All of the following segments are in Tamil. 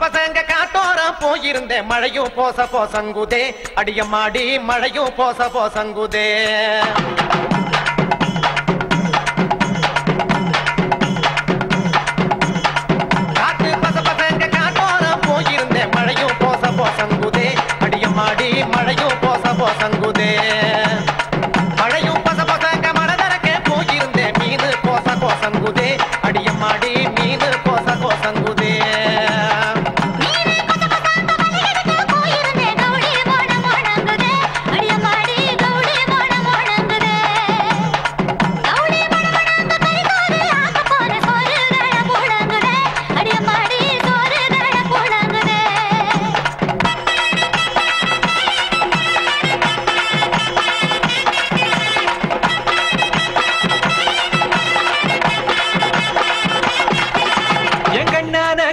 பசங்க காட்டோரம் போயிருந்தேன் மழையும் போச போசங்குதே அடியம்மாடி மழையும் போச போசங்குதே காட்டு பசங்க காட்டோரம் போயிருந்தேன் மழையும் போச போசங்குதே அடியம்மாடி மழையும் போச போசங்குதே மழையும் பச பசங்க மனதரக்க போயிருந்தேன் மீன் போச போசங்குதே அடியம்மாடி மீன் போச போசங்குதே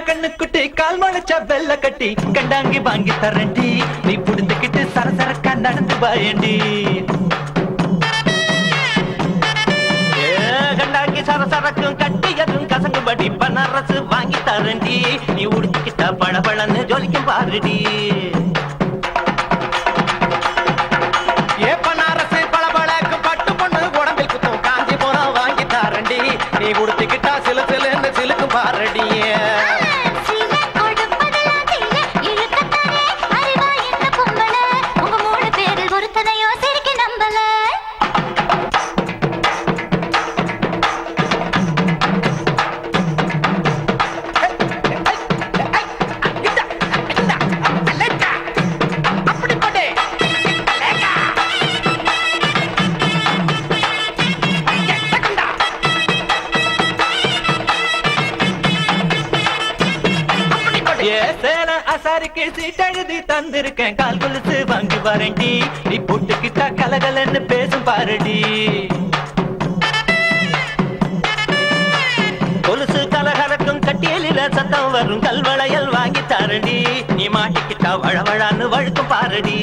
கண்ணுக்குட்டி கால் முளைச்ச வெள்ள கட்டி கண்டாங்கி வாங்கி தரண்டி நீ புடிந்துக்கிட்டு சரசரக்கா நடந்து பாயண்டி கண்டாங்கி சரசரக்கும் கட்டியதும் கசங்குபடி பனரசு வாங்கி தரண்டி நீ உடுத்திக்கிட்ட பழபழன்னு ஜொலிக்கும் பாருடி ஏ பனரசு பழபழக்கும் பட்டு பொண்ணு உடம்பில் குத்தும் காஞ்சி போறோம் வாங்கி தரண்டி நீ உடுத்திக்கிட்டா சிலு சிலுன்னு சிலுக்கும் பாருடி அசாருக்கு சீட்டெழுதி தந்திருக்கேன் கால் கொலுசு வாங்கி வரண்டி நீ போட்டுக்கிட்டா கலகலன்னு பேசும் பாருடி கொலுசு கலகலக்கும் கட்டியலில சத்தம் வரும் கல்வளையல் வாங்கி தரண்டி நீ மாட்டிக்கிட்டா வழவழான்னு வழுக்கும் பாருடி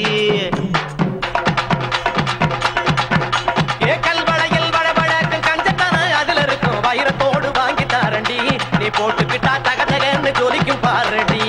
ஏ கல்வளையல் வழவழக்கும் கஞ்சத்தான அதுல இருக்கும் வைரத்தோடு வாங்கி தரண்டி நீ போட்டுக்கிட்டா தகதகன்னு ஜொலிக்கும் பாருடி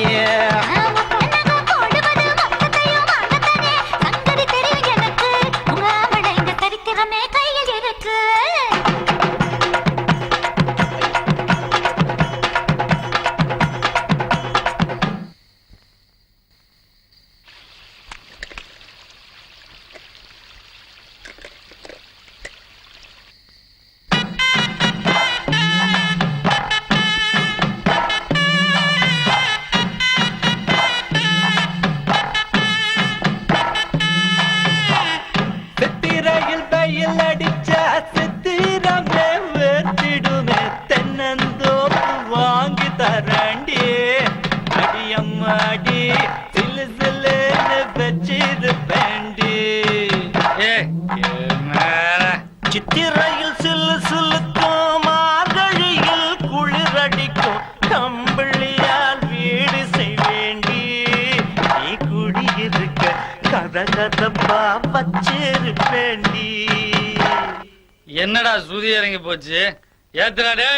சித்திரையில் சில்லு சில்லுக்கும் மார்கழியில் குளிரடிக்கும் கம்பளியால் வீடு செய்வேண்டி நீ குடியிருக்க கத கதப்பா வச்சிருப்பேண்டி என்னடா சுதி இறங்கி போச்சு ஏத்துறாடே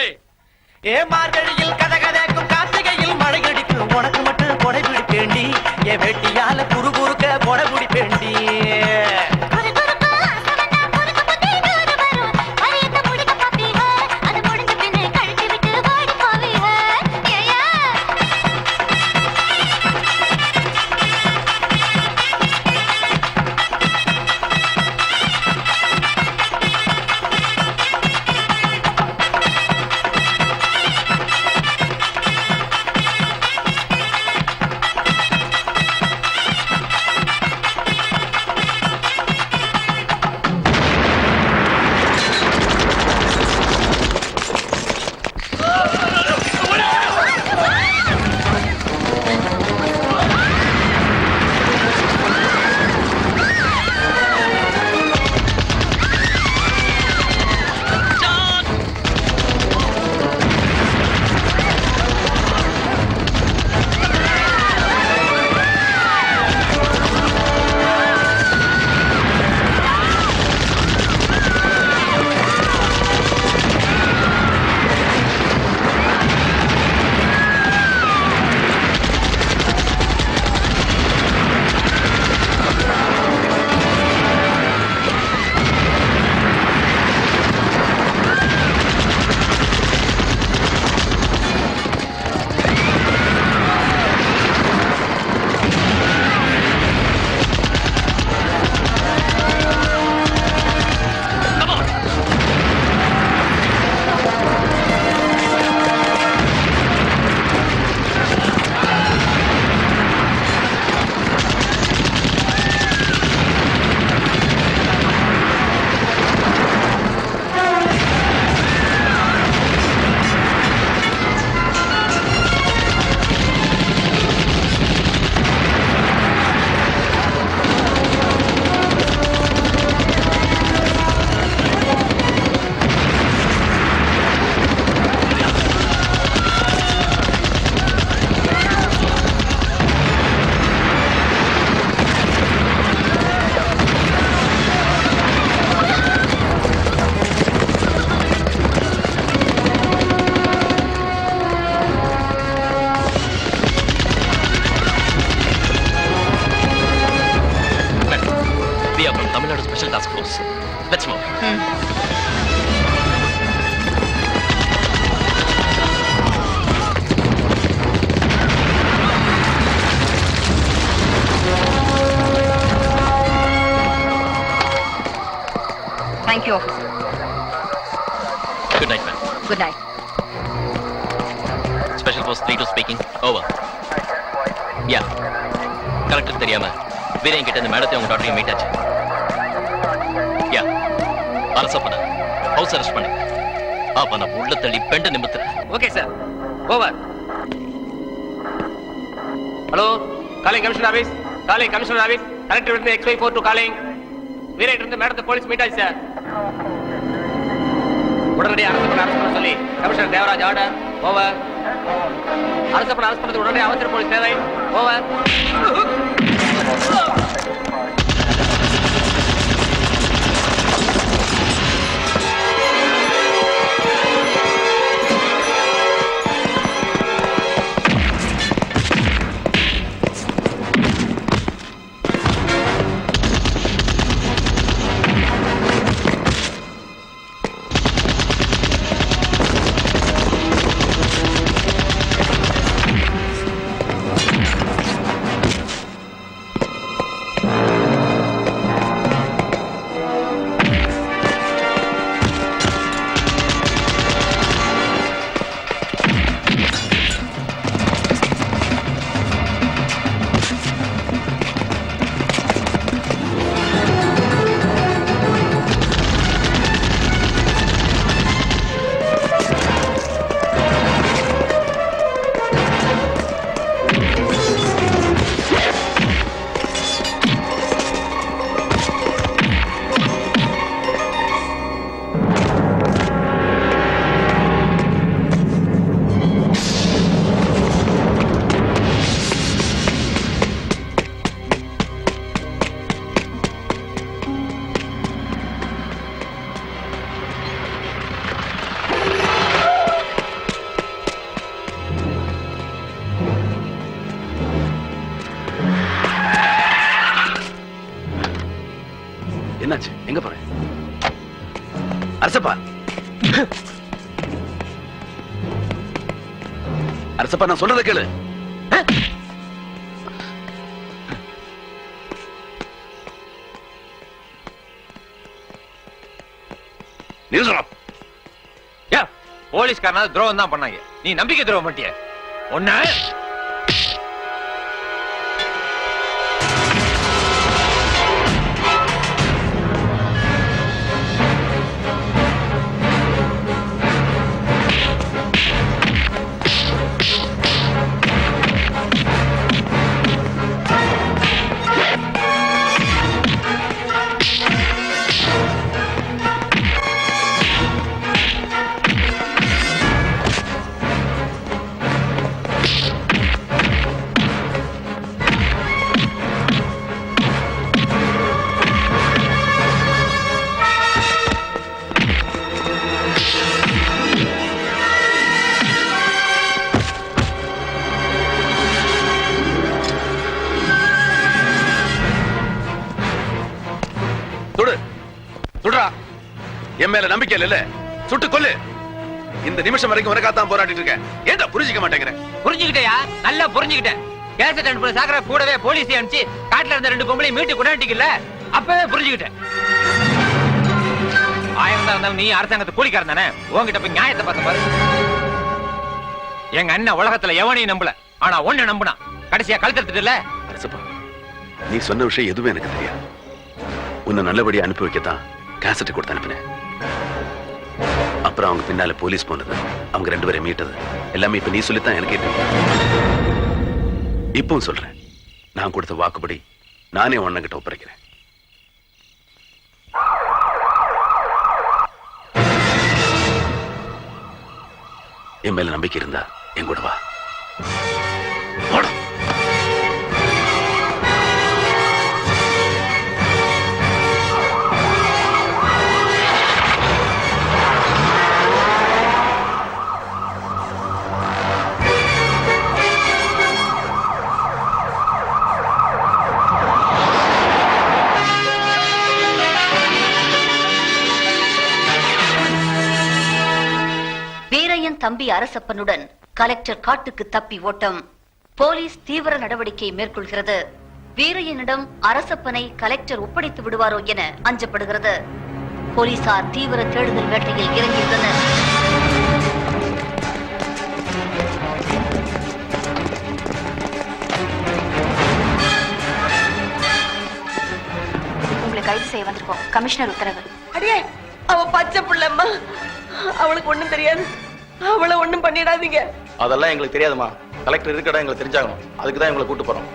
ஏ மார்கழியில் கதகதக்கும் கார்த்திகையில் மழை அடிக்கும் உனக்கு மட்டும் கொடை பிடிப்பேண்டி ஏ வெட்டியால குறு குறுக்க கொடை பிடிப்பேண்டி Nadu Special Task Force. Let's move. Thank you, officer. Good night, ma'am. Good night. Special Force 32 speaking. Over. Yeah. Correct தெரியாம வீரன் கிட்ட இந்த மேடத்தை உங்க டாக்டரையும் மீட் ஆச்சு. யா. அரசப்பன ஹவுஸ் அரெஸ்ட் பண்ணு. அப்ப நான் உள்ள தள்ளி பெண்ட நிமித்துறேன். Okay sir. Over. Hello, calling commissioner office. Calling commissioner office. Collector இருந்து XY42 காலிங். வீரன் இருந்து மேடத்தை போலீஸ் மீட் ஆச்சு சார். உடனடியாக அரசப்பன அரெஸ்ட் பண்ண சொல்லி கமிஷனர் தேவராஜ் ஆர்டர். ஓவர். அரசப்பன அரெஸ்ட் பண்ணது உடனடியாக அவசர போலீஸ் தேவை. ஓவர். என்னாச்சு? எங்க போற? அரசப்பா, அரசப்பா, நான் சொல்றதை கேளு. போலீஸ்காரனால துரோகம் தான் பண்ணாங்க. நீ நம்பிக்கை துரோகம் பண்ணிட்டிய. ஒண்ணு என் மேல நம்பிக்கை இல்ல, சுட்டு கொல்லு. இந்த நிமிஷம் வரைக்கும் உனக்காத்தான் போராடிட்டு இருக்கேன். ஏன்டா புரிஞ்சிக்க மாட்டேங்கிற? புரிஞ்சுக்கிட்டயா? நல்லா புரிஞ்சுக்கிட்டேன். கேசட் அனுப்புற சாகர கூடவே போலீஸ் அனுப்பிச்சு காட்டுல இருந்த 2 பொம்பளை மீட்டு கொண்டாட்டிக்கல. அப்பவே புரிஞ்சுக்கிட்டேன். ஆயிரம் தான் இருந்தாலும் நீ அரசாங்கத்து கூலிக்காரன் தானே. உன்கிட்ட போய் நியாயத்தை பார்த்த பாரு. எங்க அண்ணன் உலகத்துல எவனையும் நம்பல, ஆனா ஒண்ணு நம்பினான். கடைசியா கழுத்தெடுத்துட்டு இல்ல. அரசப்பா, நீ சொன்ன விஷயம் எதுவுமே எனக்கு தெரியாது. உன்னை நல்லபடியா அனுப்பி வைக்கத்தான் கேசட் கொடுத்து அனுப்பினேன். அப்புறம் அவங்க பின்னால போலீஸ் போனது, அவங்க 2 பேரை மீட்டது எல்லாமே இப்ப நீ சொல்லித்தான் எனக்கே தெரியும். இப்பவும் சொல்றேன், நான் கொடுத்த வாக்குப்படி நானே உன்கிட்ட ஒப்படைக்கிறேன். என் மேல நம்பிக்கை இருந்தா என் கூட வா. தம்பி அரசப்பனுடன் கலெக்டர் காட்டுக்கு தப்பி ஓட்டம். போலீஸ் தீவிர நடவடிக்கை மேற்கொள்கிறது. வீரையனிடம் அரசப்பனை கலெக்டர் ஒப்படைத்து விடுவாரோ என அஞ்சப்படுகிறது. போலீசார் தீவிர தேடுதல் வேட்டையில் இறங்கியுள்ளனர். உங்களை கைது செய்ய வந்திருக்கோம். கமிஷனர் உத்தரவு. அடியே, அவ பச்சை பிள்ளைம்மா, அவளுக்கு ஒண்ணும் தெரியாது. அவளை ஒண்ணும் பண்ணிடாதீங்க. அதெல்லாம் எங்களுக்கு தெரியாதுமா. கலெக்டர் இருக்கடா எங்களுக்கு தெரிஞ்சாகணும். அதுக்கு தான் எங்களை கூட்டு போறோம்.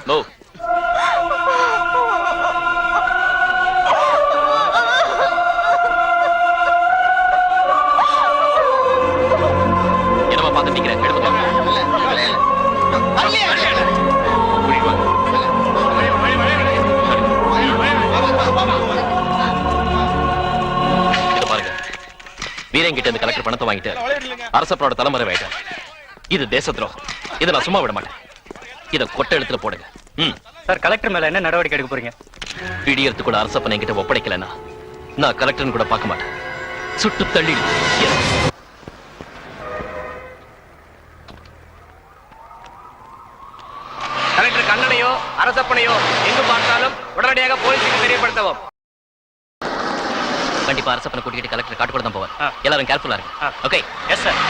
No. என்னமா பார்த்து நிக்கிறேன்? எடுத்து வா. கூட்டிட்டு வா. இதை பாருங்க. வீரன் கிட்ட இந்த கலெக்டர் பணத்தை வாங்கிட்டு அரசப்பனோட தலைமுறை ஆயிட்டார். இது தேச துரோகம். இதை நான் சும்மா விட மாட்டேன். இதை கொட்டை எழுத்துல போடுங்க. சார், கலெக்டர் மேல என்ன நடவடிக்கை எடுக்க போறீங்க? பிடியறது கூட அரசப்பனை என்கிட்ட ஒப்படைக்கலன்னா நான் கலெக்டர்னு கூட பார்க்க மாட்டேன். சுட்டு தள்ளி கலெக்டர் கண்ணனையோ அரசப்பனையோ எங்கு பார்த்தாலும் உடனடியாக போலீஸுக்கு தெரியப்படுத்தவும். கண்டிப்பா அரசப்பனை கூட்டிட்டு கலெக்டர் காட்டுக்குள்ள தான் போவார். எல்லாரும் கேர்ஃபுல்லா இருங்க. ஓகே? Yes sir.